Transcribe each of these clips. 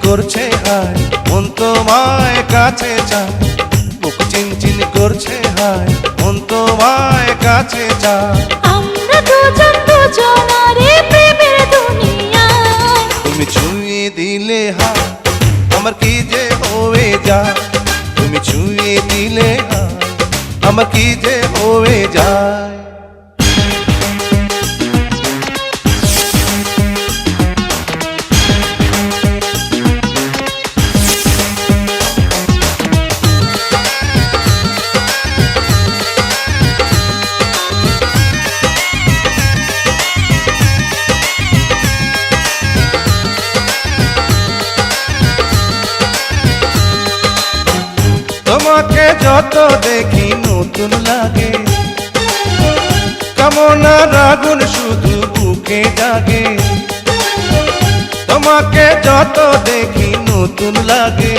করছে হায় মন তোমায় কাছে চায় বুক চিনচিন করছে হায় মন তোমায় কাছে চায় আমরা দুজন দুজনারে প্রেমের দুনিয়ায় তুমি ছুঁয়ে দিলে হায় আমার কি যে হয়ে যায় তুমি ছুঁয়ে দিলে হায় আমার কি যে হয়ে যায় তোমাকে যত দেখি নতুন লাগে কামনার আগুন শুধু বুকে জাগে তোমাকে যত দেখি নতুন লাগে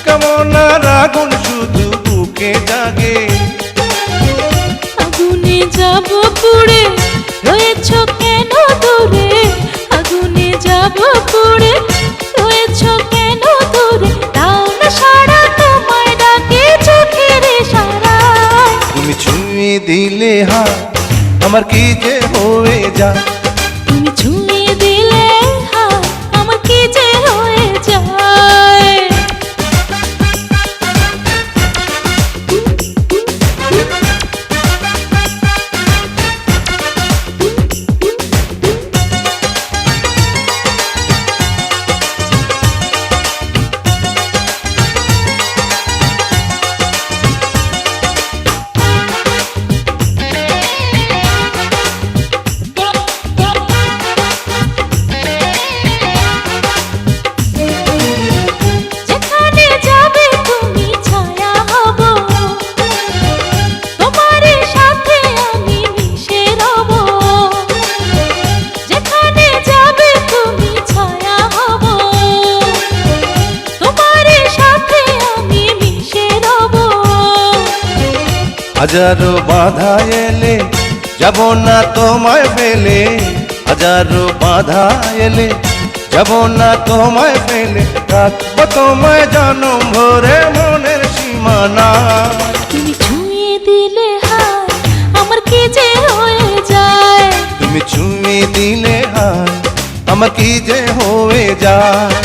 কামনার আগুন শুধু বুকে জাগে আগুনে যাব পুড়ে রয়েছ কেন দূরে আগুনে যাব পুড়ে রয়েছ কেন দূরে দাও না সারা তোমায় ডাকে চোখের ইশারায় তুমি ছুঁয়ে দিলে হায় আমার কি যে হয়ে যায় তুমি ছুঁয়ে দিলে হায় আমার কি যে হয়ে যায় যেখানে যাবে তুমি ছায়া হব তোমার সাথে আমি মিশে রব যেখানে যাবে তুমি ছায়া হব তোমার সাথে আমি মিশে রব হাজারো বাধা এলে যাব না তোমায় ফেলে হাজারো বাধা এলে যাব না তোমায় ফেলে রাখবো তোমায় জনম ভরে মনের সীমানা তুমি ছুঁয়ে দিলে হায় আমার কি যে হয়ে যায় তুমি ছুঁয়ে দিলে হায় আমার কি যে হয়ে যায়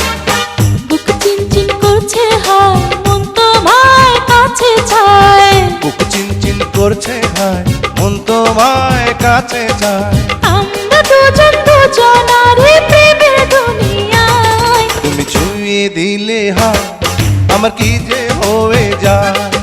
বুক চিনচিন করছে হায় মন তোমায় কাছে চায় বুক চিনচিন করছে হায় মন তোমায় কাছে যায় আমরা দুজন দুজনারে প্রেমের দুনিয়ায় তুমি ছুঁয়ে দিলে হায় আমার কি যে হয়ে যায়